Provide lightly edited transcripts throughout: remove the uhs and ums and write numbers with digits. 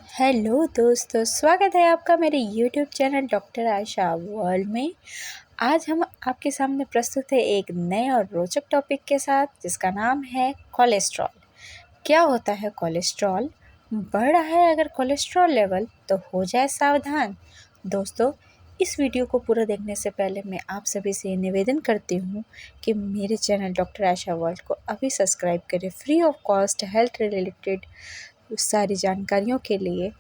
Hello दोस्तों, स्वागत है आपका मेरे YouTube channel doctor Ayesha world में। आज हम आपके सामने प्रस्तुत है एक नए और रोचक टॉपिक के साथ, जिसका नाम है कोलेस्ट्रॉल। क्या होता है कोलेस्ट्रॉल? बढ़ रहा है अगर कोलेस्ट्रॉल लेवल तो हो जाए सावधान। दोस्तों, इस वीडियो को पूरा देखने से पहले मैं आप सभी से निवेदन करती हूँ कि मेरे चैनल डॉक्टर आयशा वर्ल्ड को अभी सब्सक्राइब करें। Free of cost health related सारी जानकारियों के लिए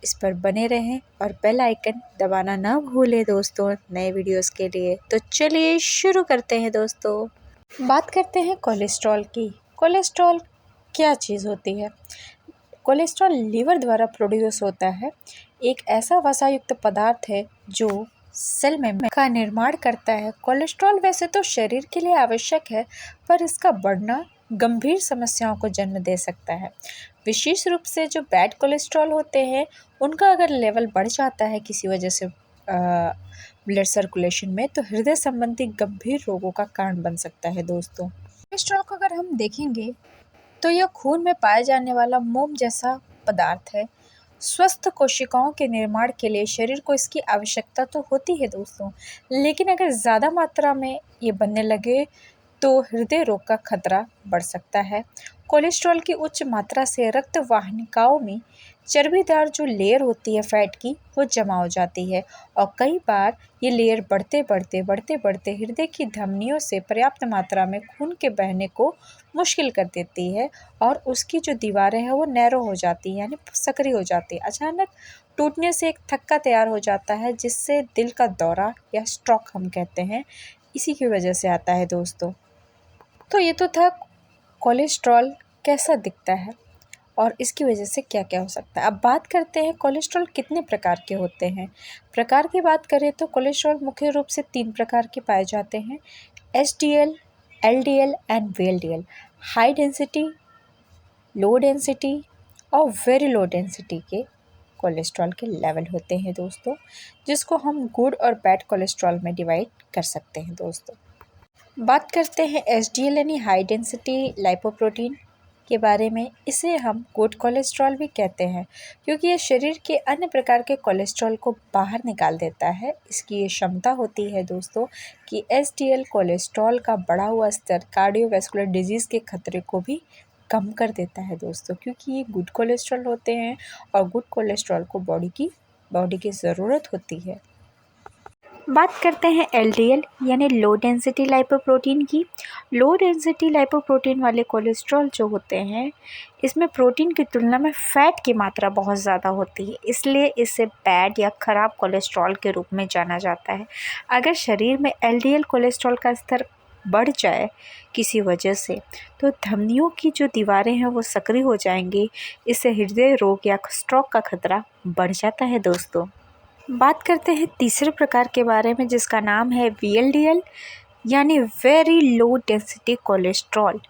इस पर बने रहें और बेल आइकन दबाना ना भूलें दोस्तों, नए वीडियोस के लिए। तो चलिए शुरू करते हैं दोस्तों। बात करते हैं कोलेस्ट्रॉल की। कोलेस्ट्रॉल क्या चीज़ होती है? कोलेस्ट्रॉल लीवर द्वारा प्रोड्यूस होता है। एक ऐसा वसायुक्त पदार्थ है जो सेल में का निर्माण करता है। कोलेस्ट्रॉल वैसे तो शरीर के लिए आवश्यक है, पर इसका बढ़ना गंभीर समस्याओं को जन्म दे सकता है। विशेष रूप से जो बैड कोलेस्ट्रॉल होते हैं, उनका अगर लेवल बढ़ जाता है किसी वजह से ब्लड सर्कुलेशन में, तो हृदय संबंधी गंभीर रोगों का कारण बन सकता है दोस्तों। कोलेस्ट्रॉल को अगर हम देखेंगे तो यह खून में पाया जाने वाला मोम जैसा पदार्थ है। स्वस्थ कोशिकाओं के निर्माण के लिए शरीर को इसकी आवश्यकता तो होती है दोस्तों, लेकिन अगर ज़्यादा मात्रा में ये बनने लगे तो हृदय रोग का खतरा बढ़ सकता है। कोलेस्ट्रॉल की उच्च मात्रा से रक्त वाहिकाओं में चर्बीदार जो लेयर होती है फैट की, वो जमा हो जाती है और कई बार ये लेयर बढ़ते बढ़ते हृदय की धमनियों से पर्याप्त मात्रा में खून के बहने को मुश्किल कर देती है और उसकी जो दीवारें हैं वो नैरो हो जाती हैं, यानी सक्रिय हो जाती है। अचानक टूटने से एक थक्का तैयार हो जाता है, जिससे दिल का दौरा या स्ट्रोक हम कहते हैं, इसी की वजह से आता है दोस्तों। तो ये तो था कोलेस्ट्रॉल कैसा दिखता है और इसकी वजह से क्या क्या हो सकता है। अब बात करते हैं कोलेस्ट्रॉल कितने प्रकार के होते हैं। प्रकार की बात करें तो कोलेस्ट्रॉल मुख्य रूप से 3 प्रकार के पाए जाते हैं: HDL, LDL and VLDL. High density, low density और वेरी लो डेंसिटी के कोलेस्ट्रॉल के लेवल होते हैं दोस्तों, जिसको हम गुड और बैड कोलेस्ट्रॉल में डिवाइड कर सकते हैं दोस्तों। बात करते हैं एचडीएल यानी हाई डेंसिटी लाइपोप्रोटीन के बारे में। इसे हम गुड कोलेस्ट्रॉल भी कहते हैं, क्योंकि ये शरीर के अन्य प्रकार के कोलेस्ट्रॉल को बाहर निकाल देता है। इसकी ये क्षमता होती है दोस्तों कि एचडीएल कोलेस्ट्रॉल का बढ़ा हुआ स्तर कार्डियोवैस्कुलर डिजीज़ के खतरे को भी कम कर देता है दोस्तों, क्योंकि ये गुड कोलेस्ट्रॉल होते हैं और गुड कोलेस्ट्रॉल को बॉडी की ज़रूरत होती है। बात करते हैं एलडीएल यानी लो डेंसिटी लाइपोप्रोटीन की। लो डेंसिटी लाइपोप्रोटीन वाले कोलेस्ट्रॉल जो होते हैं, इसमें प्रोटीन की तुलना में फ़ैट की मात्रा बहुत ज़्यादा होती है, इसलिए इसे बैड या ख़राब कोलेस्ट्रॉल के रूप में जाना जाता है। अगर शरीर में एलडीएल कोलेस्ट्रॉल का स्तर बढ़ जाए किसी वजह से, तो धमनियों की जो दीवारें हैं वो सक्रिय हो जाएंगी। इससे हृदय रोग या स्ट्रोक का खतरा बढ़ जाता है दोस्तों। बात करते हैं तीसरे प्रकार के बारे में, जिसका नाम है वीएलडीएल यानी वेरी लो डेंसिटी कोलेस्ट्रॉल।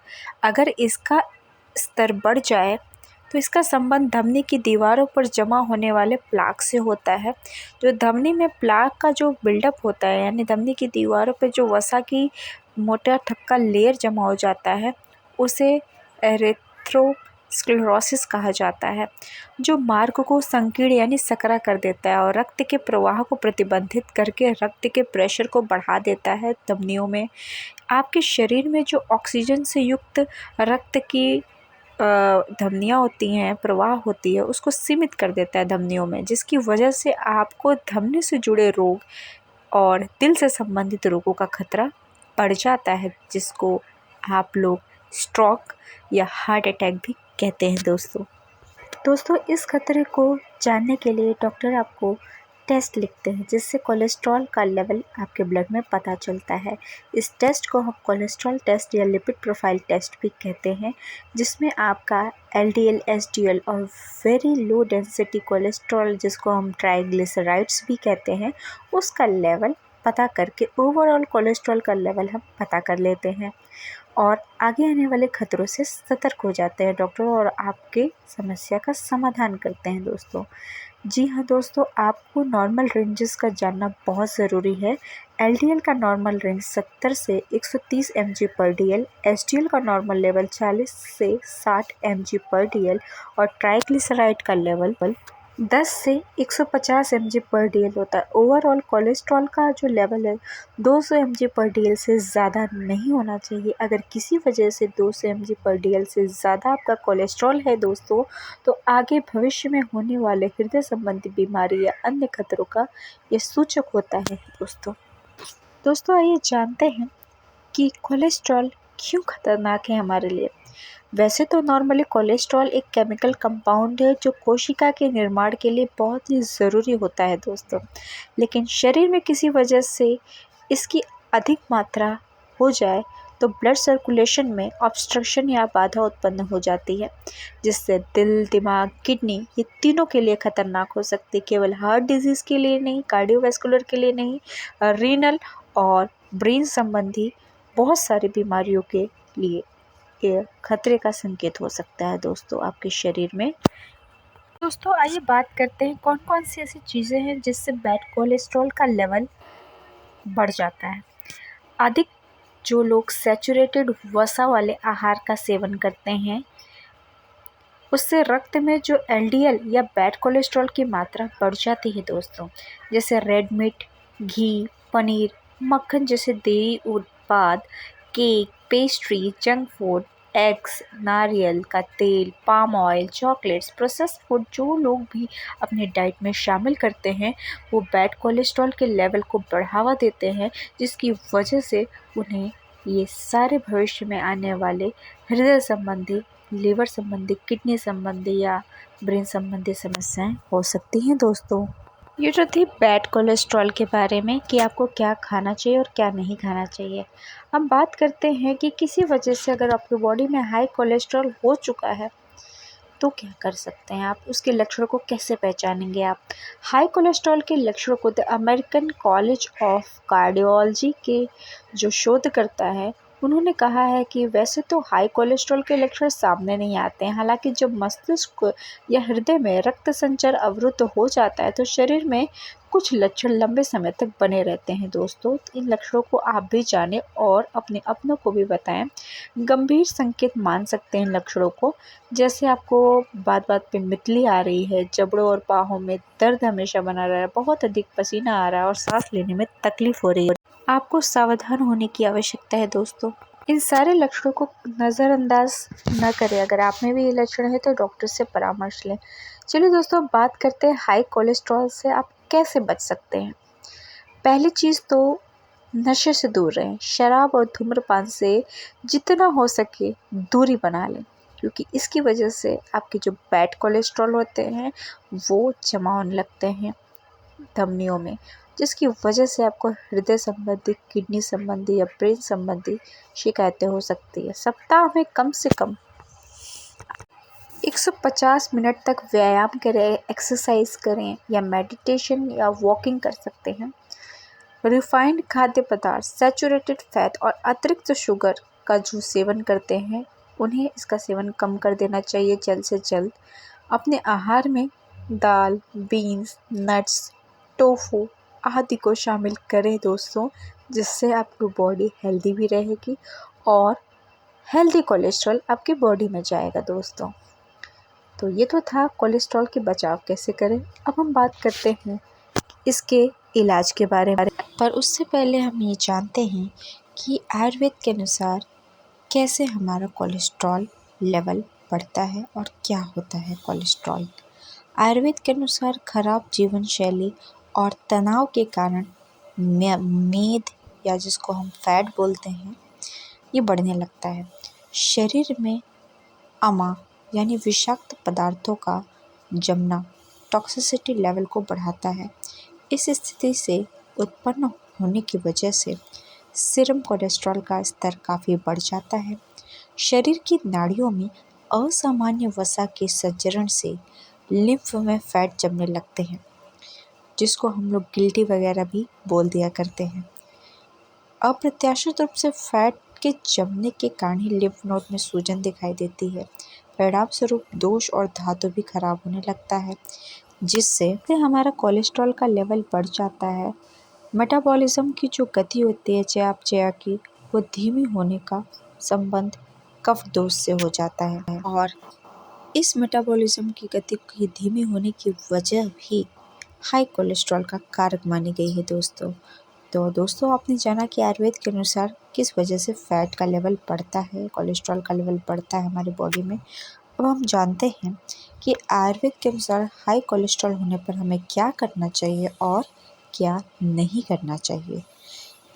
अगर इसका स्तर बढ़ जाए तो इसका संबंध धमनी की दीवारों पर जमा होने वाले प्लाक से होता है। जो धमनी में प्लाक का जो बिल्डअप होता है, यानी धमनी की दीवारों पर जो वसा की मोटा थक्का लेयर जमा हो जाता है, उसे एरेथ्रोस्क्लेरोसिस कहा जाता है, जो मार्ग को संकीर्ण यानी सकरा कर देता है और रक्त के प्रवाह को प्रतिबंधित करके रक्त के प्रेशर को बढ़ा देता है धमनियों में। आपके शरीर में जो ऑक्सीजन से युक्त रक्त की धमनियाँ होती हैं, प्रवाह होती है, उसको सीमित कर देता है धमनियों में, जिसकी वजह से आपको धमनी से जुड़े रोग और दिल से संबंधित रोगों का खतरा बढ़ जाता है, जिसको आप लोग स्ट्रोक या हार्ट अटैक भी कहते हैं दोस्तों। इस खतरे को जानने के लिए डॉक्टर आपको टेस्ट लिखते हैं, जिससे कोलेस्ट्रॉल का लेवल आपके ब्लड में पता चलता है। इस टेस्ट को हम कोलेस्ट्रॉल टेस्ट या लिपिड प्रोफाइल टेस्ट भी कहते हैं, जिसमें आपका एलडीएल, एचडीएल और वेरी लो डेंसिटी कोलेस्ट्रॉल, जिसको हम ट्राइग्लिसराइड्स भी कहते हैं, उसका लेवल पता करके ओवरऑल कोलेस्ट्रॉल का लेवल हम पता कर लेते हैं। और आगे आने वाले खतरों से सतर्क हो जाते हैं डॉक्टर और आपके समस्या का समाधान करते हैं दोस्तों। जी हाँ दोस्तों, आपको नॉर्मल रेंजेस का जानना बहुत ज़रूरी है। एलडीएल का नॉर्मल रेंज 70 से 130 mg पर डीएल, एसडीएल का नॉर्मल लेवल 40 से 60 mg पर डीएल और ट्राइग्लिसराइड का लेवल 10 से 150 mg पर डीएल होता है। ओवरऑल कोलेस्ट्रॉल का जो लेवल है 200 mg पर डीएल से ज़्यादा नहीं होना चाहिए। अगर किसी वजह से 200 mg पर डीएल से ज़्यादा आपका कोलेस्ट्रॉल है दोस्तों, तो आगे भविष्य में होने वाले हृदय संबंधी बीमारी या अन्य खतरों का ये सूचक होता है दोस्तों आइए जानते हैं कि कोलेस्ट्रॉल क्यों खतरनाक है हमारे लिए। वैसे तो नॉर्मली कोलेस्ट्रॉल एक केमिकल कंपाउंड है जो कोशिका के निर्माण के लिए बहुत ही ज़रूरी होता है दोस्तों, लेकिन शरीर में किसी वजह से इसकी अधिक मात्रा हो जाए तो ब्लड सर्कुलेशन में ऑब्स्ट्रक्शन या बाधा उत्पन्न हो जाती है, जिससे दिल, दिमाग, किडनी ये तीनों के लिए खतरनाक हो सकती है। केवल हार्ट डिजीज़ के लिए नहीं, कार्डियोवैस्कुलर के लिए नहीं, रीनल और ब्रेन संबंधी बहुत सारी बीमारियों के लिए ये खतरे का संकेत हो सकता है दोस्तों आपके शरीर में। दोस्तों आइए बात करते हैं कौन कौन सी ऐसी चीज़ें हैं जिससे बैड कोलेस्ट्रॉल का लेवल बढ़ जाता है। अधिक जो लोग सैचुरेटेड वसा वाले आहार का सेवन करते हैं, उससे रक्त में जो एलडीएल या बैड कोलेस्ट्रॉल की मात्रा बढ़ जाती है दोस्तों। जैसे रेड मीट, घी, पनीर, मक्खन जैसे डेयरी उत्पाद, cake, pastry, junk food, eggs, नारियल का तेल, palm oil, chocolates, processed food जो लोग भी अपने डाइट में शामिल करते हैं वो बैड कोलेस्ट्रॉल के लेवल को बढ़ावा देते हैं, जिसकी वजह से उन्हें ये सारे भविष्य में आने वाले हृदय संबंधी, लिवर संबंधी, किडनी संबंधी या ब्रेन संबंधी समस्याएं हो सकती हैं दोस्तों। ये जो थी बैड कोलेस्ट्रॉल के बारे में कि आपको क्या खाना चाहिए और क्या नहीं खाना चाहिए। हम बात करते हैं कि किसी वजह से अगर आपकी बॉडी में हाई कोलेस्ट्रॉल हो चुका है तो क्या कर सकते हैं आप, उसके लक्षणों को कैसे पहचानेंगे आप। हाई कोलेस्ट्रॉल के लक्षणों को the American college of cardiology के जो शोधकर्ता है उन्होंने कहा है कि वैसे तो हाई कोलेस्ट्रॉल के लक्षण सामने नहीं आते हैं, हालांकि जब मस्तिष्क या हृदय में रक्त संचार अवरुद्ध हो जाता है तो शरीर में कुछ लक्षण लंबे समय तक बने रहते हैं दोस्तों। तो इन लक्षणों को आप भी जानें और अपने अपनों को भी बताएं। गंभीर संकेत मान सकते हैं इन लक्षणों को, जैसे आपको बात बात पे मितली आ रही है, जबड़ों और बाहों में दर्द हमेशा बना रहा है, बहुत अधिक पसीना आ रहा है और सांस लेने में तकलीफ हो रही है। आपको सावधान होने की आवश्यकता है दोस्तों। इन सारे लक्षणों को नज़रअंदाज न करें। अगर आप में भी ये लक्षण है तो डॉक्टर से परामर्श लें। चलिए दोस्तों, अब बात करते हैं हाई कोलेस्ट्रॉल से आप कैसे बच सकते हैं। पहली चीज़ तो नशे से दूर रहें। शराब और धूम्रपान से जितना हो सके दूरी बना लें, क्योंकि इसकी वजह से आपके जो बैड कोलेस्ट्रॉल होते हैं वो जमा होने लगते हैं धमनियों में, जिसकी वजह से आपको हृदय संबंधी, किडनी संबंधी या ब्रेन संबंधी शिकायतें हो सकती है। सप्ताह में कम से कम 150 मिनट तक व्यायाम करें, एक्सरसाइज करें या मेडिटेशन या वॉकिंग कर सकते हैं। रिफाइंड खाद्य पदार्थ, सैचुरेटेड फैट और अतिरिक्त शुगर का जो सेवन करते हैं उन्हें इसका सेवन कम कर देना चाहिए जल्द से जल्द। अपने आहार में दाल, बीन्स, नट्स, टोफू आदि को शामिल करें दोस्तों, जिससे आपकी बॉडी हेल्दी भी रहेगी और हेल्दी कोलेस्ट्रॉल आपकी बॉडी में जाएगा दोस्तों। तो ये तो था कोलेस्ट्रॉल के बचाव कैसे करें। अब हम बात करते हैं इसके इलाज के बारे में, पर उससे पहले हम ये जानते हैं कि आयुर्वेद के अनुसार कैसे हमारा कोलेस्ट्रॉल लेवल बढ़ता है और क्या होता है कोलेस्ट्रॉल। आयुर्वेद के अनुसार खराब जीवन शैली और तनाव के कारण मेद या जिसको हम फैट बोलते हैं ये बढ़ने लगता है। शरीर में अमा यानी विषाक्त पदार्थों का जमना टॉक्सिसिटी लेवल को बढ़ाता है। इस स्थिति से उत्पन्न होने की वजह से सीरम कोलेस्ट्रॉल का स्तर काफ़ी बढ़ जाता है। शरीर की नाड़ियों में असामान्य वसा के संचरण से लिम्फ में फैट जमने लगते हैं, जिसको हम लोग गिल्टी वगैरह भी बोल दिया करते हैं। अप्रत्याशित रूप से फैट के जमने के कारण ही लिम्फ नोड में सूजन दिखाई देती है। परिणाम स्वरूप दोष और धातु भी खराब होने लगता है, जिससे हमारा कोलेस्ट्रॉल का लेवल बढ़ जाता है। मेटाबॉलिज्म की जो गति होती है चयापचय की, वो धीमी होने का संबंध कफ दोष से हो जाता है और इस मेटाबॉलिज्म की गति की धीमी होने की वजह भी हाई कोलेस्ट्रॉल का कारक मानी गई है दोस्तों। तो दोस्तों, आपने जाना कि आयुर्वेद के अनुसार किस वजह से फैट का लेवल बढ़ता है, कोलेस्ट्रॉल का लेवल बढ़ता है हमारी बॉडी में। अब हम जानते हैं कि आयुर्वेद के अनुसार हाई कोलेस्ट्रॉल होने पर हमें क्या करना चाहिए और क्या नहीं करना चाहिए।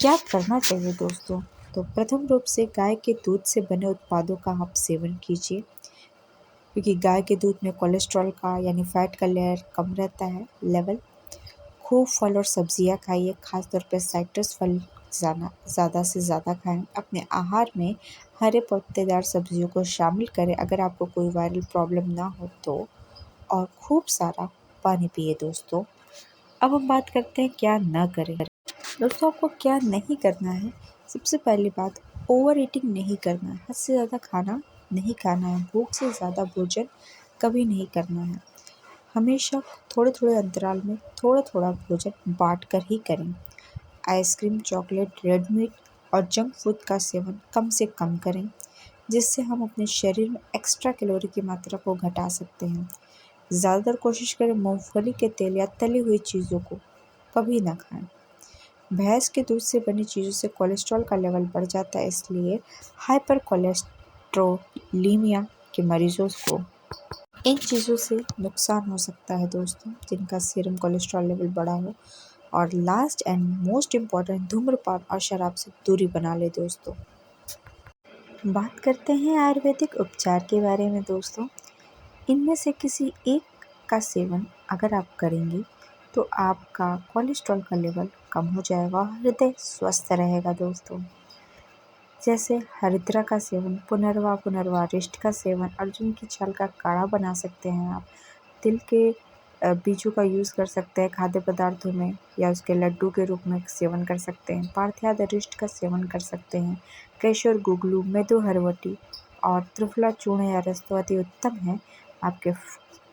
क्या करना चाहिए दोस्तों? तो प्रथम रूप से गाय के दूध से बने उत्पादों का आप सेवन कीजिए, क्योंकि गाय के दूध में कोलेस्ट्रॉल का यानी फैट का लेयर कम रहता है लेवल। खूब फल और सब्जियां खाइए, खासतौर पर साइट्रस फल ज़्यादा से ज़्यादा खाएं। अपने आहार में हरे पत्तेदार सब्जियों को शामिल करें अगर आपको कोई वायरल प्रॉब्लम ना हो तो, और खूब सारा पानी पिए दोस्तों। अब हम बात करते हैं क्या ना करें। दोस्तों, आपको क्या नहीं करना है। सबसे पहली बात, ओवर ईटिंग नहीं करना है। हद से ज़्यादा खाना नहीं खाना है। भूख से ज़्यादा भोजन कभी नहीं करना है। हमेशा थोड़े थोड़े अंतराल में थोड़ा थोड़ा भोजन बांट कर ही करें। आइसक्रीम, चॉकलेट, रेड मीट और जंक फूड का सेवन कम से कम करें, जिससे हम अपने शरीर में एक्स्ट्रा कैलोरी की मात्रा को घटा सकते हैं। ज़्यादातर कोशिश करें मूंगफली के तेल या तली हुई चीज़ों को कभी ना खाएं। भैंस के दूध से बनी चीज़ों से कोलेस्ट्रॉल का लेवल बढ़ जाता है, इसलिए हाइपर कोलेस्ट्रोलीमिया के मरीजों को इन चीज़ों से नुकसान हो सकता है दोस्तों, जिनका सीरम कोलेस्ट्रॉल लेवल बढ़ा हो। और लास्ट एंड मोस्ट इम्पॉर्टेंट, धूम्रपान और शराब से दूरी बना ले दोस्तों। बात करते हैं आयुर्वेदिक उपचार के बारे में दोस्तों। इनमें से किसी एक का सेवन अगर आप करेंगे तो आपका कोलेस्ट्रॉल का लेवल कम हो जाएगा, हृदय स्वस्थ रहेगा दोस्तों। जैसे हरिद्रा का सेवन, पुनर्वा रिष्ट का सेवन, अर्जुन की छाल का काढ़ा बना सकते हैं आप। तिल के बीजों का यूज़ कर सकते हैं खाद्य पदार्थों में, या उसके लड्डू के रूप में सेवन कर सकते हैं। पार्थ्याद रिष्ट का सेवन कर सकते हैं। केशर गुगलू, मेदु हरवटी और त्रिफला चूर्ण या रस तो अति उत्तम है आपके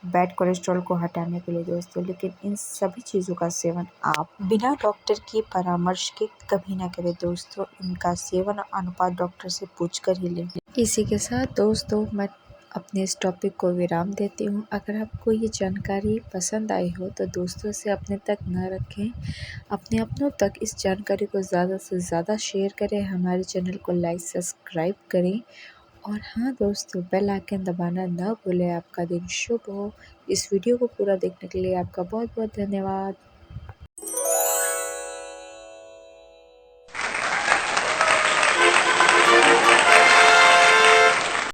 बैड कोलेस्ट्रॉल को हटाने के लिए दोस्तों। लेकिन इन सभी चीज़ों का सेवन आप बिना डॉक्टर की परामर्श के कभी ना करें दोस्तों। इनका सेवन अनुपात डॉक्टर से पूछ कर ही लें। इसी के साथ दोस्तों, मैं अपने इस टॉपिक को विराम देती हूँ। अगर आपको ये जानकारी पसंद आई हो तो दोस्तों से अपने तक न रखें, अपने अपनों तक इस जानकारी को ज़्यादा से ज़्यादा शेयर करें। हमारे चैनल को लाइक सब्सक्राइब करें और हाँ दोस्तों, बेल आइकन दबाना ना भूलें। आपका दिन शुभ हो। इस वीडियो को पूरा देखने के लिए आपका बहुत बहुत धन्यवाद।